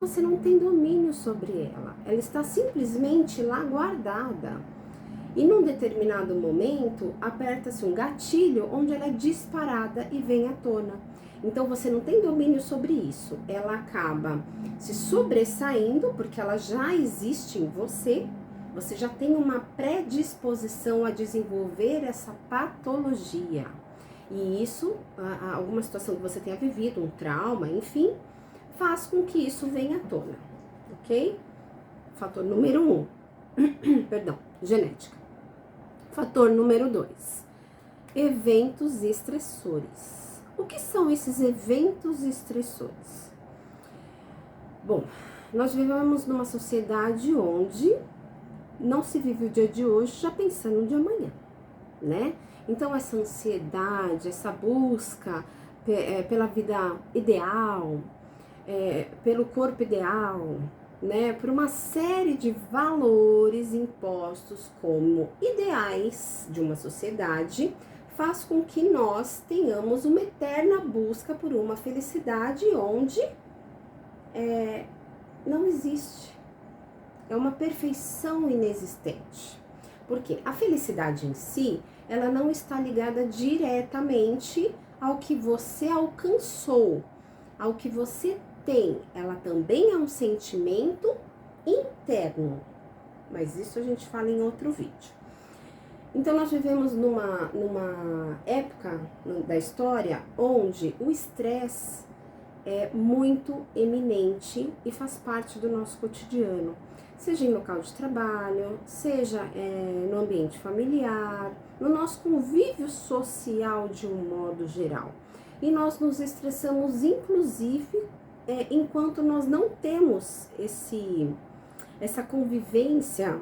você não tem domínio sobre ela. Ela está simplesmente lá guardada. E num determinado momento, aperta-se um gatilho onde ela é disparada e vem à tona. Então você não tem domínio sobre isso. Ela acaba se sobressaindo porque ela já existe em você. Você já tem uma predisposição a desenvolver essa patologia. E isso, alguma situação que você tenha vivido, um trauma, enfim, faz com que isso venha à tona, ok? Fator número 1, genética. Fator número 2, eventos estressores. O que são esses eventos estressores? Bom, nós vivemos numa sociedade onde não se vive o dia de hoje já pensando no de amanhã, né? Então essa ansiedade, essa busca pela vida ideal, pelo corpo ideal, né, por uma série de valores impostos como ideais de uma sociedade, faz com que nós tenhamos uma eterna busca por uma felicidade onde não existe. É uma perfeição inexistente. Porque a felicidade em si, ela não está ligada diretamente ao que você alcançou, ao que você tem. Ela também é um sentimento interno. Mas isso a gente fala em outro vídeo. Então nós vivemos numa época da história onde o estresse é muito eminente e faz parte do nosso cotidiano. Seja em local de trabalho, seja no ambiente familiar, no nosso convívio social de um modo geral. E nós nos estressamos, inclusive, enquanto nós não temos essa convivência,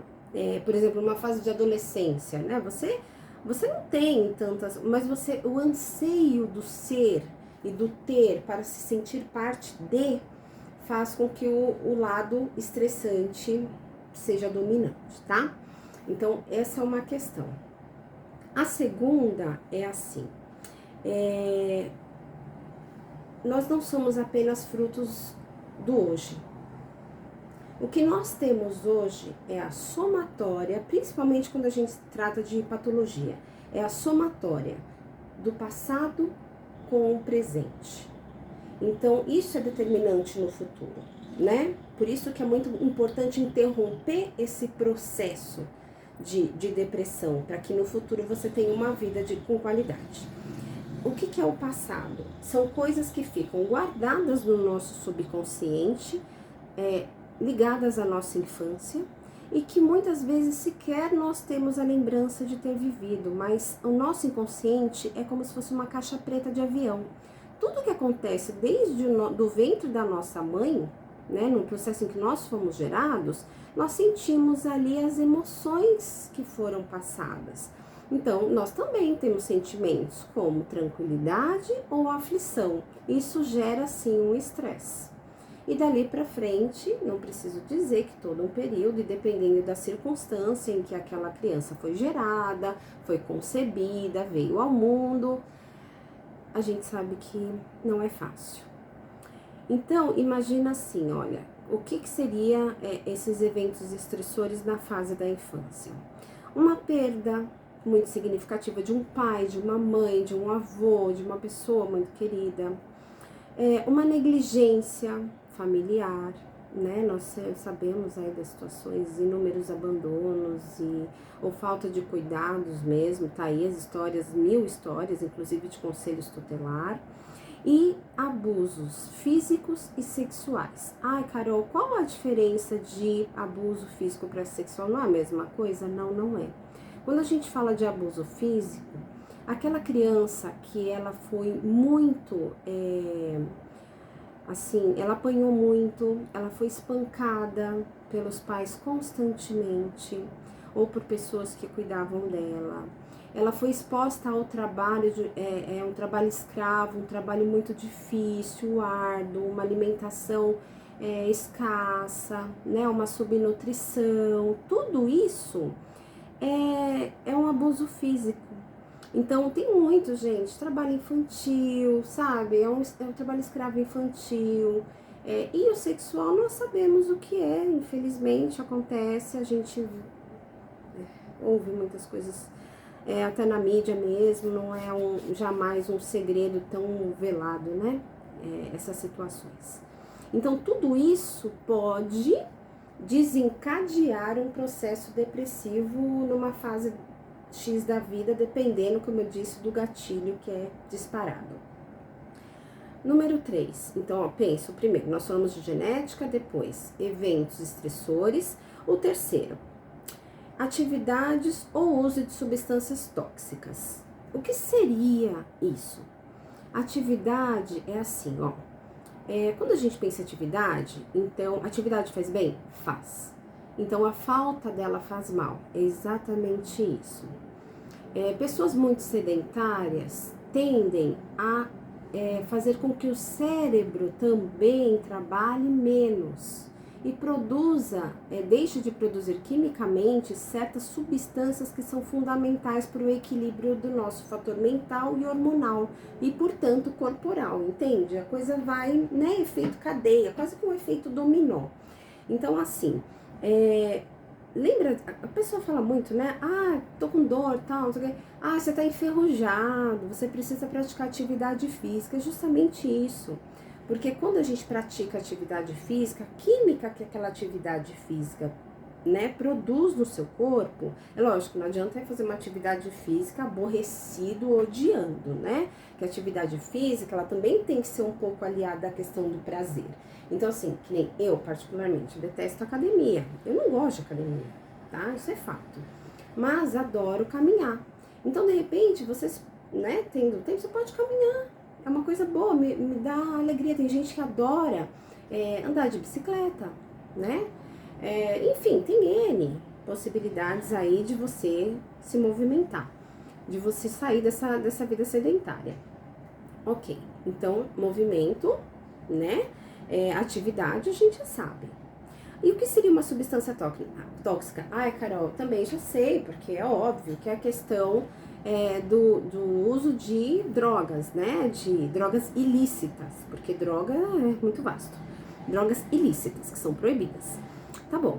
por exemplo, numa fase de adolescência, né? Você não tem tantas, mas o anseio do ser e do ter para se sentir parte de faz com que o lado estressante seja dominante, tá? Então, essa é uma questão. A segunda é assim, nós não somos apenas frutos do hoje. O que nós temos hoje é a somatória, principalmente quando a gente trata de patologia, é a somatória do passado com o presente. Então, isso é determinante no futuro, né? Por isso que é muito importante interromper esse processo de depressão, para que no futuro você tenha uma vida com qualidade. O que é o passado? São coisas que ficam guardadas no nosso subconsciente, ligadas à nossa infância, e que muitas vezes sequer nós temos a lembrança de ter vivido, mas o nosso inconsciente é como se fosse uma caixa preta de avião. Tudo que acontece desde do ventre da nossa mãe, né, no processo em que nós fomos gerados, nós sentimos ali as emoções que foram passadas. Então, nós também temos sentimentos como tranquilidade ou aflição. Isso gera, sim, um estresse. E dali para frente, não preciso dizer que todo um período, e dependendo da circunstância em que aquela criança foi gerada, foi concebida, veio ao mundo, a gente sabe que não é fácil. Então, imagina assim, olha, o que seria esses eventos estressores na fase da infância? Uma perda muito significativa de um pai, de uma mãe, de um avô, de uma pessoa muito querida, uma negligência familiar, né? Nós sabemos aí das situações, inúmeros abandonos ou falta de cuidados mesmo, tá aí as histórias, 1000 histórias, inclusive de conselhos tutelar, e abusos físicos e sexuais. Ai, Carol, qual a diferença de abuso físico para sexual? Não é a mesma coisa? Não, não é. Quando a gente fala de abuso físico, aquela criança que ela foi muito, assim, ela apanhou muito, ela foi espancada pelos pais constantemente, ou por pessoas que cuidavam dela. Ela foi exposta ao trabalho, um trabalho escravo, um trabalho muito difícil, árduo, uma alimentação escassa, né, uma subnutrição. Tudo isso é um abuso físico. Então, tem muito, gente, trabalho infantil, sabe? É um trabalho escravo infantil, E o sexual nós sabemos o que é, infelizmente acontece, a gente ouve muitas coisas, até na mídia mesmo, não é jamais um segredo tão velado, né? Essas situações. Então, tudo isso pode desencadear um processo depressivo numa fase X da vida, dependendo, como eu disse, do gatilho que é disparado. Número 3, então, ó, pensa, o primeiro, nós falamos de genética, depois, eventos estressores. O terceiro, atividades ou uso de substâncias tóxicas. O que seria isso? Atividade é assim, ó. Quando a gente pensa em atividade, então, atividade faz bem? Faz. Então, a falta dela faz mal. É exatamente isso. Pessoas muito sedentárias tendem a fazer com que o cérebro também trabalhe menos e produza, deixe de produzir quimicamente certas substâncias que são fundamentais para o equilíbrio do nosso fator mental e hormonal e, portanto, corporal, entende? A coisa vai, né, efeito cadeia, quase que um efeito dominó. Então, assim, lembra, a pessoa fala muito, né? Ah, tô com dor, tal, não sei o quê. Ah, você tá enferrujado, você precisa praticar atividade física. É justamente isso. Porque quando a gente pratica atividade física, a química que aquela atividade física, né, produz no seu corpo, é lógico, não adianta fazer uma atividade física aborrecido, odiando, né? Que a atividade física, ela também tem que ser um pouco aliada à questão do prazer. Então, assim, que nem eu, particularmente, detesto academia. Eu não gosto de academia, tá? Isso é fato. Mas adoro caminhar. Então, de repente, vocês, né, tendo tempo, você pode caminhar. É uma coisa boa, me dá alegria. Tem gente que adora andar de bicicleta, né? Enfim, tem N possibilidades aí de você se movimentar, de você sair dessa vida sedentária. Ok, então, movimento, né? Atividade, a gente já sabe. E o que seria uma substância tóxica? Ai, Carol, também já sei, porque é óbvio que é a questão do uso de drogas, né? De drogas ilícitas, porque droga é muito vasto. Drogas ilícitas, que são proibidas. Tá bom,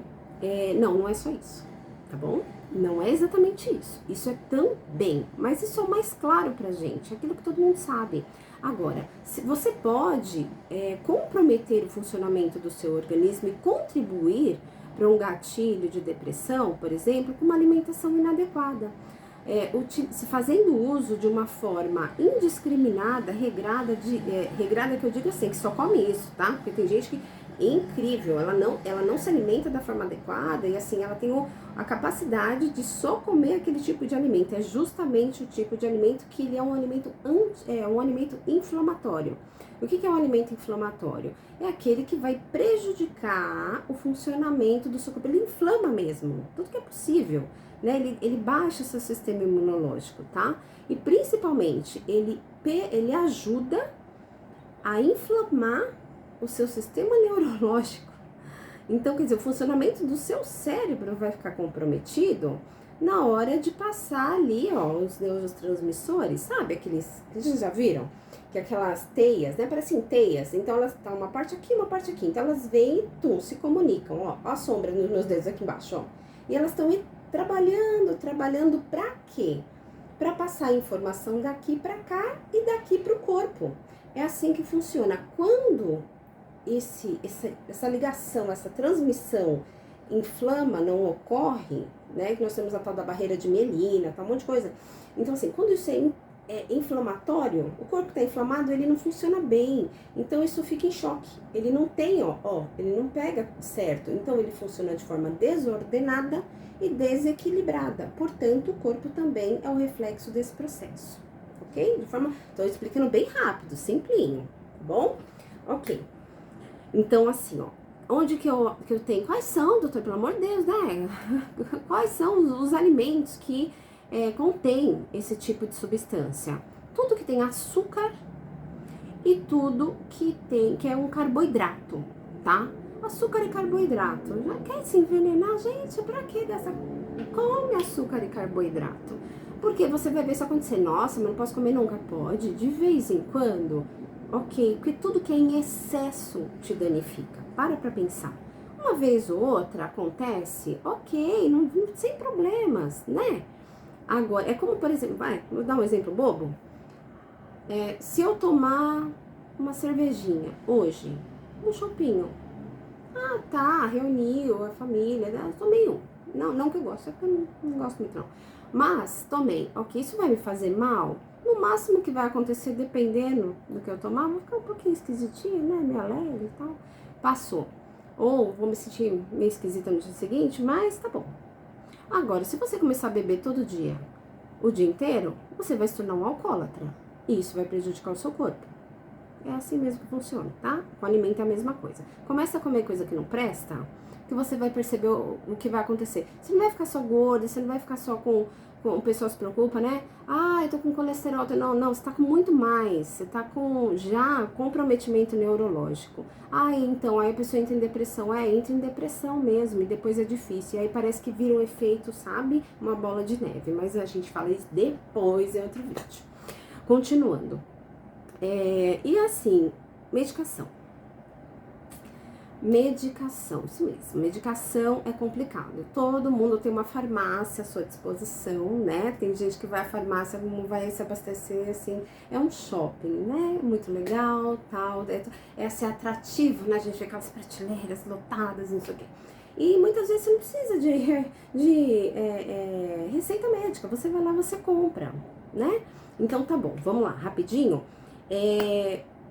não é só isso, tá bom? Não é exatamente isso. Isso é também, mas isso é o mais claro pra gente, aquilo que todo mundo sabe. Agora, você pode comprometer o funcionamento do seu organismo e contribuir para um gatilho de depressão, por exemplo, com uma alimentação inadequada. Se fazendo uso de uma forma indiscriminada, regrada que eu digo assim, que só come isso, tá? Porque tem gente que é incrível, ela não se alimenta da forma adequada e assim, ela tem a capacidade de só comer aquele tipo de alimento. É justamente o tipo de alimento que ele é um alimento inflamatório. O que é um alimento inflamatório? É aquele que vai prejudicar o funcionamento do seu corpo, ele inflama mesmo, tudo que é possível. Né? Ele baixa seu sistema imunológico, tá? E principalmente, ele ajuda a inflamar o seu sistema neurológico. Então, quer dizer, o funcionamento do seu cérebro vai ficar comprometido na hora de passar ali, ó, os neurotransmissores, sabe? Vocês já viram? Que aquelas teias, né? Parecem teias. Então, elas estão uma parte aqui, uma parte aqui. Então, elas vêm e se comunicam, ó. Ó a sombra nos meus dedos aqui embaixo, ó. E elas estão trabalhando pra quê? Pra passar a informação daqui pra cá e daqui pro corpo. É assim que funciona. Quando essa ligação, essa transmissão inflama, não ocorre, né? Que nós temos a tal da barreira de mielina, tá, um monte de coisa. Então, assim, quando isso é inflamatório, o corpo está inflamado, ele não funciona bem. Então, isso fica em choque. Ele não tem, ele não pega certo. Então, ele funciona de forma desordenada e desequilibrada. Portanto, o corpo também é o reflexo desse processo, ok? Estou explicando bem rápido, simplinho, tá bom? Ok. Então, assim, onde que eu tenho? Quais são, doutor, pelo amor de Deus, né? Quais são os alimentos que contém esse tipo de substância? Tudo que tem açúcar e tudo que é um carboidrato, tá? Açúcar e carboidrato. Já quer se envenenar, gente? Pra que dessa? Come açúcar e carboidrato. Porque você vai ver isso acontecer. Nossa, mas não posso comer nunca. Pode, de vez em quando. ok? Porque tudo que é em excesso te danifica. Para pensar. Uma vez ou outra acontece, ok, não, sem problemas, né? Agora, é como, por exemplo, vou dar um exemplo bobo. Se eu tomar uma cervejinha hoje, um chopinho, tá, reuniu a família, né? Tomei um. Não que eu gosto, é que eu não gosto muito não. Mas tomei, ok, isso vai me fazer mal? No máximo que vai acontecer, dependendo do que eu tomar, vou ficar um pouquinho esquisitinha, né? Me alegre e tal. Passou. Ou vou me sentir meio esquisita no dia seguinte, mas tá bom. Agora, se você começar a beber todo dia, o dia inteiro, você vai se tornar um alcoólatra. E isso vai prejudicar o seu corpo. É assim mesmo que funciona, tá? Com alimento é a mesma coisa. Começa a comer coisa que não presta, que você vai perceber o que vai acontecer. Você não vai ficar só gorda, você não vai ficar só com o pessoal se preocupa, né? Eu tô com colesterol. Não, você tá com muito mais. Você tá com já comprometimento neurológico. Então, aí a pessoa entra em depressão. Entra em depressão mesmo, e depois é difícil. E aí parece que vira um efeito, sabe? Uma bola de neve. Mas a gente fala isso depois em outro vídeo. Continuando. E assim, medicação. Medicação, isso mesmo. Medicação é complicado. Todo mundo tem uma farmácia à sua disposição, né? Tem gente que vai à farmácia, vai se abastecer, assim, é um shopping, né? Muito legal, tal. É ser atrativo, né? A gente vê aquelas prateleiras lotadas, não sei o quê. E muitas vezes você não precisa de receita médica. Você vai lá, você compra, né? Então tá bom, vamos lá, rapidinho.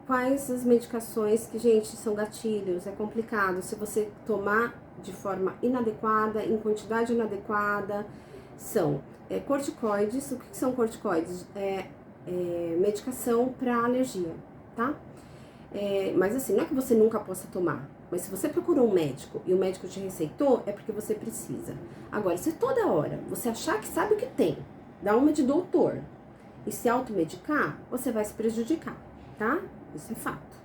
Quais as medicações que, gente, são gatilhos? É complicado. Se você tomar de forma inadequada, em quantidade inadequada, são corticoides. O que são corticoides? Medicação para alergia, tá? Mas assim, não é que você nunca possa tomar. Mas se você procurou um médico e o médico te receitou, é porque você precisa. Agora, se toda hora você achar que sabe o que tem, dá uma de doutor e se automedicar, você vai se prejudicar, tá? Isso é fato.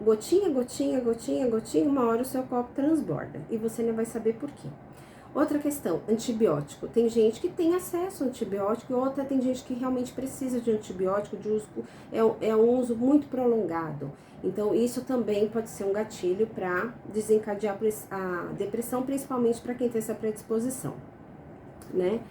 Gotinha, uma hora o seu copo transborda e você não vai saber por quê. Outra questão, antibiótico. Tem gente que tem acesso a antibiótico e outra tem gente que realmente precisa de antibiótico, de uso, é um uso muito prolongado. Então, isso também pode ser um gatilho para desencadear a depressão, principalmente para quem tem essa predisposição, né?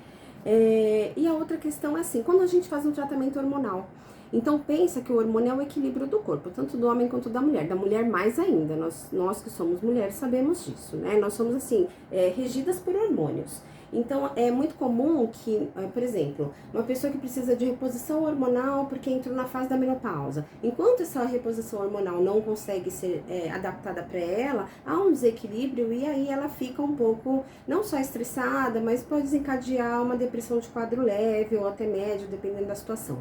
E a outra questão é assim, quando a gente faz um tratamento hormonal, então pensa que o hormônio é o equilíbrio do corpo, tanto do homem quanto da mulher mais ainda, nós que somos mulheres sabemos disso, né? Nós somos assim, regidas por hormônios. Então é muito comum que, por exemplo, uma pessoa que precisa de reposição hormonal porque entrou na fase da menopausa, enquanto essa reposição hormonal não consegue ser adaptada para ela, há um desequilíbrio e aí ela fica um pouco, não só estressada, mas pode desencadear uma depressão de quadro leve ou até médio, dependendo da situação.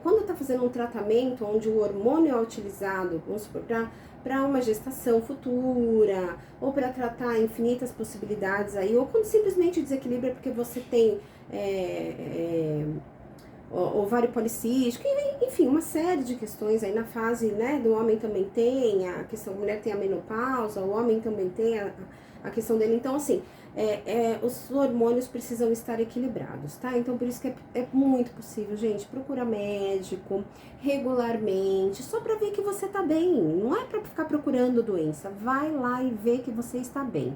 Quando está fazendo um tratamento onde o hormônio é utilizado, vamos supor, para uma gestação futura, ou para tratar infinitas possibilidades aí, ou quando simplesmente desequilibra porque você tem ovário policístico, enfim, uma série de questões aí na fase, né, do homem também tem, a questão da mulher tem a menopausa, o homem também tem a questão dele, então assim, os hormônios precisam estar equilibrados, tá? Então por isso que é muito possível, gente, procura médico regularmente, só pra ver que você tá bem, não é pra ficar procurando doença, vai lá e vê que você está bem.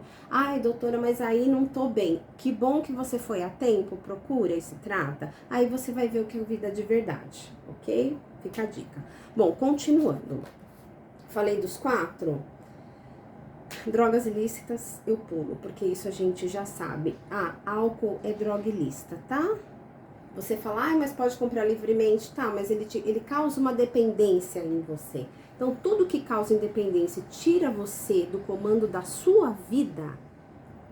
Doutora, mas aí não tô bem. Que bom que você foi a tempo, procura e se trata, aí você vai ver o que é vida de verdade, ok? Fica a dica. Bom, continuando, falei dos 4. Drogas ilícitas eu pulo, porque isso a gente já sabe. Álcool é droga ilícita, tá? Você fala, mas pode comprar livremente, tá? Mas ele causa uma dependência em você. Então, tudo que causa independência e tira você do comando da sua vida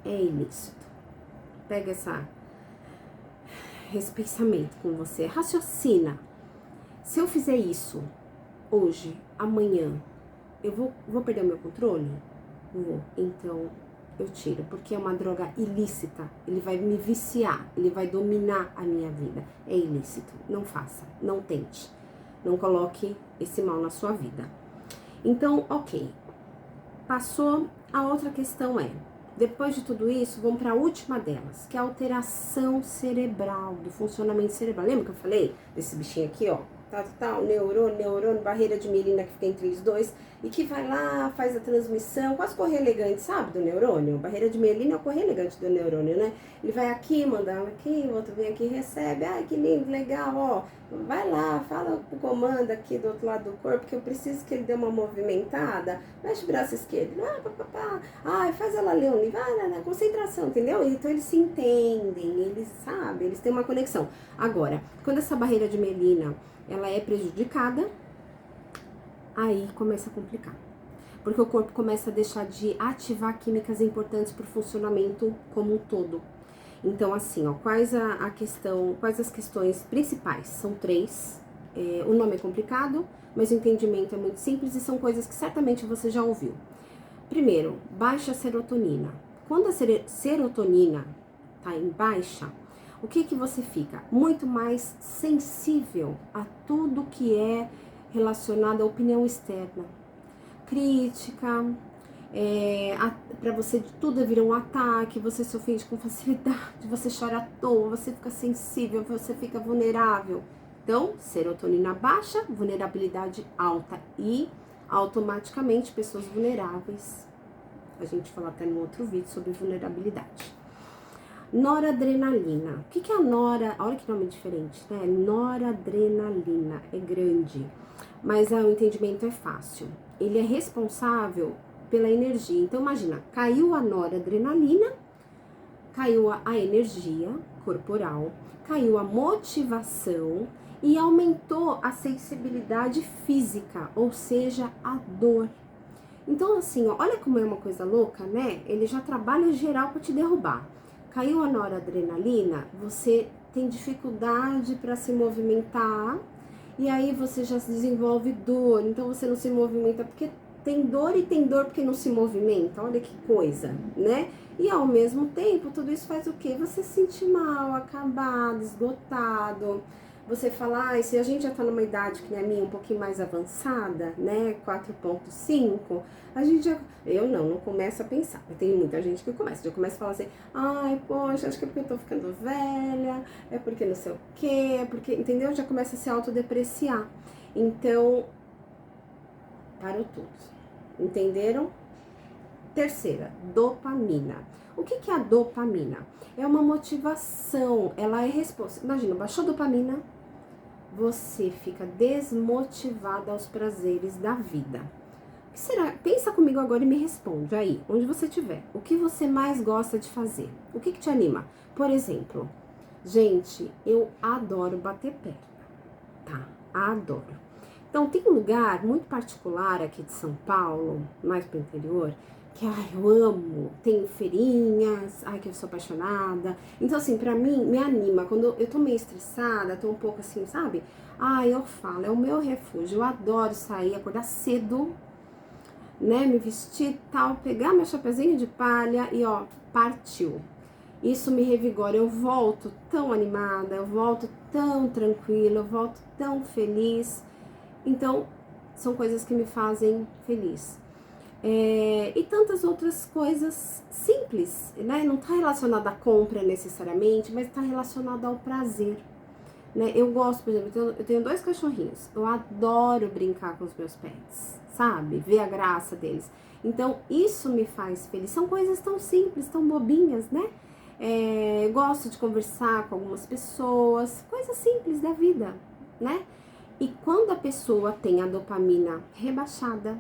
é ilícito. Pega esse pensamento com você, raciocina. Se eu fizer isso hoje, amanhã, eu vou perder o meu controle? Então eu tiro, porque é uma droga ilícita, ele vai me viciar, ele vai dominar a minha vida, é ilícito, não faça, não tente, não coloque esse mal na sua vida. Então, ok, passou, a outra questão depois de tudo isso, vamos para a última delas, que é a alteração cerebral, do funcionamento cerebral. Lembra que eu falei desse bichinho aqui, ó? tal, neurônio, barreira de mielina que fica entre eles dois, e que vai lá, faz a transmissão, quase correr elegante, sabe, do neurônio? Barreira de mielina é o correr elegante do neurônio, né? Ele vai aqui, manda aqui, o outro vem aqui, recebe, ai, que lindo, legal, ó, vai lá, fala pro comando aqui do outro lado do corpo, que eu preciso que ele dê uma movimentada, mexe o braço esquerdo, ai, faz ela ler um livro, na concentração, entendeu? Então eles se entendem, eles sabem, eles têm uma conexão. Agora, quando essa barreira de mielina, ela é prejudicada, aí começa a complicar. Porque o corpo começa a deixar de ativar químicas importantes para o funcionamento como um todo. Então, assim, ó, quais as questões principais? São 3. O nome é complicado, mas o entendimento é muito simples e são coisas que certamente você já ouviu. Primeiro, baixa serotonina. Quando a serotonina está em baixa, o que você fica? Muito mais sensível a tudo que é relacionado à opinião externa. Crítica, para você tudo vira um ataque, você se ofende com facilidade, você chora à toa, você fica sensível, você fica vulnerável. Então, serotonina baixa, vulnerabilidade alta e automaticamente pessoas vulneráveis. A gente fala até no outro vídeo sobre vulnerabilidade. Noradrenalina. O que é a nora? Olha que nome diferente, né? Noradrenalina. É grande, mas o entendimento é fácil. Ele é responsável pela energia. Então, imagina, caiu a noradrenalina, caiu a energia corporal, caiu a motivação e aumentou a sensibilidade física, ou seja, a dor. Então, assim, ó, olha como é uma coisa louca, né? Ele já trabalha geral para te derrubar. Caiu a noradrenalina, você tem dificuldade para se movimentar e aí você já desenvolve dor. Então você não se movimenta porque tem dor e tem dor porque não se movimenta. Olha que coisa, né? E ao mesmo tempo, tudo isso faz o quê? Você se sentir mal, acabado, esgotado. Você fala, se a gente já tá numa idade que nem a minha, um pouquinho mais avançada, né, 4.5, a gente já... Eu não começo a pensar. Tem muita gente que já começa a falar assim, ai, poxa, acho que é porque eu tô ficando velha, é porque não sei o quê, é porque, entendeu? Já começa a se autodepreciar. Então, parou tudo. Entenderam? Terceira, dopamina. O que é a dopamina? É uma motivação, ela é resposta. Imagina, baixou a dopamina, você fica desmotivada aos prazeres da vida. O que será? Pensa comigo agora e me responde aí, onde você estiver. O que você mais gosta de fazer? O que te anima? Por exemplo, gente, eu adoro bater perna, tá? Adoro. Então, tem um lugar muito particular aqui de São Paulo, mais pro interior, que eu amo, tem feirinhas, que eu sou apaixonada. Então, assim, pra mim, me anima. Quando eu tô meio estressada, tô um pouco assim, sabe? Eu falo, é o meu refúgio. Eu adoro sair, acordar cedo, né? Me vestir e tal, pegar meu chapeuzinho de palha e, ó, partiu. Isso me revigora. Eu volto tão animada, eu volto tão tranquila, eu volto tão feliz. Então, são coisas que me fazem feliz. E tantas outras coisas simples, né? Não está relacionada à compra necessariamente, mas está relacionada ao prazer, né? Eu gosto, por exemplo, eu tenho 2 cachorrinhos, eu adoro brincar com os meus pets, sabe? Ver a graça deles. Então, isso me faz feliz. São coisas tão simples, tão bobinhas, né? Eu gosto de conversar com algumas pessoas, coisas simples da vida, né? E quando a pessoa tem a dopamina rebaixada,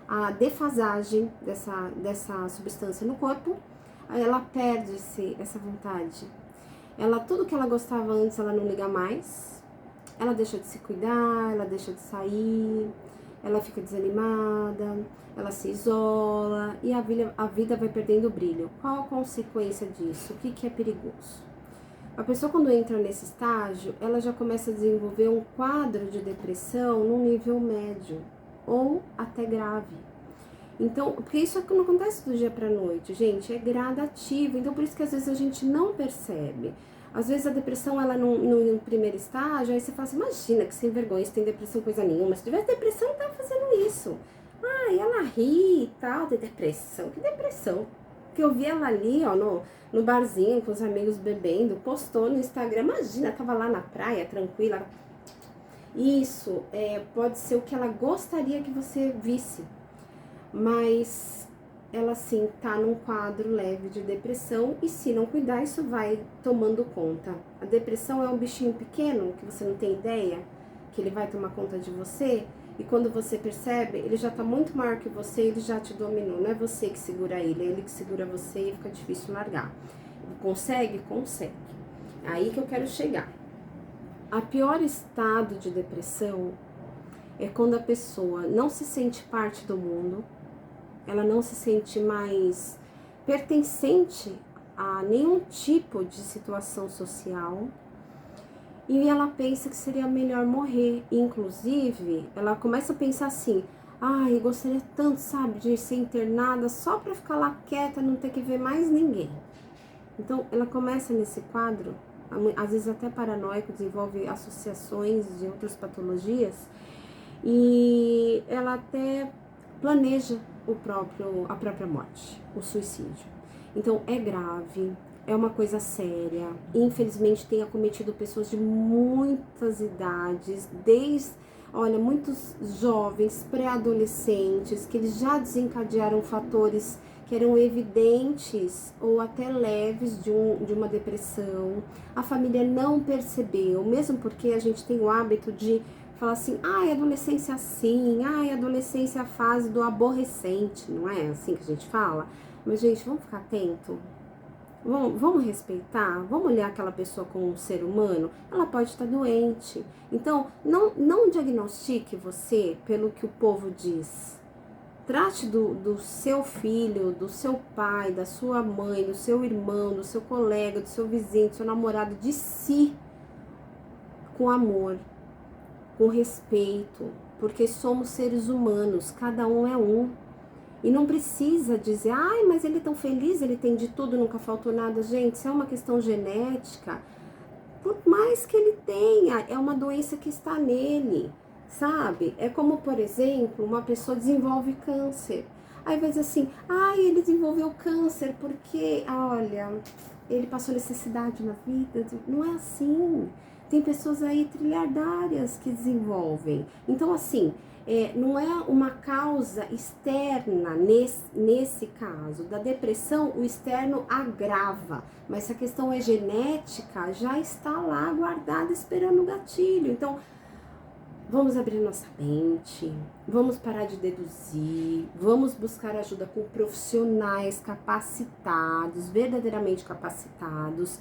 a defasagem dessa substância no corpo, ela perde essa vontade. Tudo que ela gostava antes, ela não liga mais, ela deixa de se cuidar, ela deixa de sair, ela fica desanimada, ela se isola e a vida vai perdendo o brilho. Qual a consequência disso? O que é perigoso? A pessoa, quando entra nesse estágio, ela já começa a desenvolver um quadro de depressão num nível médio ou até grave. Então, porque isso não acontece do dia pra noite, gente, é gradativo. Então, por isso que às vezes a gente não percebe. Às vezes a depressão, ela no primeiro estágio, aí você fala assim, imagina que sem vergonha, você tem depressão, coisa nenhuma. Se tivesse depressão, não tava fazendo isso. Ela ri e tal, tem depressão. Que depressão? Que eu vi ela ali, ó, no barzinho, com os amigos bebendo, postou no Instagram, imagina, tava lá na praia, tranquila. Isso pode ser o que ela gostaria que você visse, mas ela sim tá num quadro leve de depressão e se não cuidar, isso vai tomando conta. A depressão é um bichinho pequeno que você não tem ideia que ele vai tomar conta de você e quando você percebe, ele já tá muito maior que você, ele já te dominou. Não é você que segura ele, é ele que segura você e fica difícil largar. Consegue? Consegue. É aí que eu quero chegar. A pior estado de depressão é quando a pessoa não se sente parte do mundo, ela não se sente mais pertencente a nenhum tipo de situação social e ela pensa que seria melhor morrer. Inclusive, ela começa a pensar assim: ai, eu gostaria tanto, sabe, de ser internada só pra ficar lá quieta, não ter que ver mais ninguém. Então, ela começa nesse quadro, às vezes até paranoico, desenvolve associações de outras patologias e ela até planeja a própria morte, o suicídio. Então, é grave, é uma coisa séria. Infelizmente, tem acometido pessoas de muitas idades, muitos jovens, pré-adolescentes, que eles já desencadearam fatores que eram evidentes ou até leves de uma depressão. A família não percebeu, mesmo porque a gente tem o hábito de falar assim: ai, adolescência é assim, ai, adolescência é a fase do aborrecente, não é assim que a gente fala? Mas, gente, vamos ficar atento? Vamos respeitar? Vamos olhar aquela pessoa como um ser humano? Ela pode estar doente. Então, não diagnostique você pelo que o povo diz. Trate do seu filho, do seu pai, da sua mãe, do seu irmão, do seu colega, do seu vizinho, do seu namorado, de si, com amor, com respeito, porque somos seres humanos, cada um é um. E não precisa dizer: ai, mas ele é tão feliz, ele tem de tudo, nunca faltou nada. Gente, isso é uma questão genética. Por mais que ele tenha, é uma doença que está nele, sabe? É como, por exemplo, uma pessoa desenvolve câncer. Aí vai dizer assim: ai, ele desenvolveu câncer porque, olha, ele passou necessidade na vida. Não é assim. Tem pessoas aí trilhardárias que desenvolvem. Então, assim, não é uma causa externa nesse caso. Da depressão, o externo agrava. Mas se a questão é genética, já está lá guardada esperando o gatilho. Então, vamos abrir nossa mente, vamos parar de deduzir, vamos buscar ajuda com profissionais capacitados, verdadeiramente capacitados,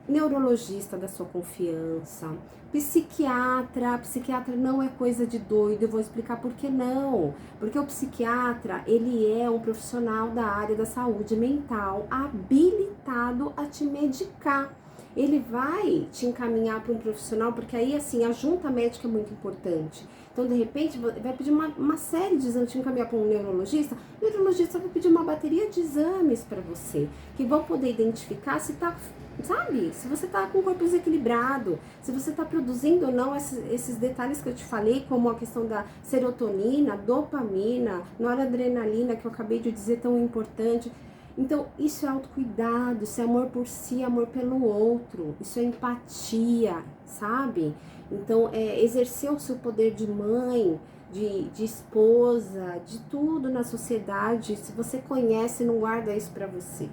neurologista da sua confiança, psiquiatra. Psiquiatra não é coisa de doido, eu vou explicar por que não. Porque o psiquiatra, ele é um profissional da área da saúde mental, habilitado a te medicar. Ele vai te encaminhar para um profissional, porque aí, assim, a junta médica é muito importante. Então, de repente, vai pedir uma série de exames, te encaminhar para um neurologista. O neurologista vai pedir uma bateria de exames para você, que vão poder identificar se tá, sabe, se você tá com o corpo desequilibrado, se você tá produzindo ou não esses detalhes que eu te falei, como a questão da serotonina, dopamina, noradrenalina, que eu acabei de dizer, tão importante. Então, isso é autocuidado, isso é amor por si, amor pelo outro, isso é empatia, sabe? Então, é exercer o seu poder de mãe, de esposa, de tudo na sociedade. Se você conhece, não guarda isso pra você,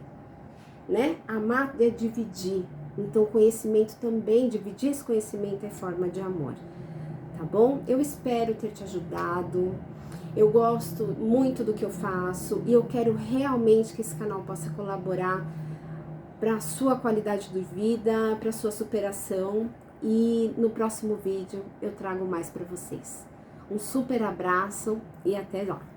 né? Amar é dividir. Então, conhecimento também, dividir esse conhecimento é forma de amor, tá bom? Eu espero ter te ajudado. Eu gosto muito do que eu faço e eu quero realmente que esse canal possa colaborar para a sua qualidade de vida, para a sua superação. E no próximo vídeo eu trago mais para vocês. Um super abraço e até lá!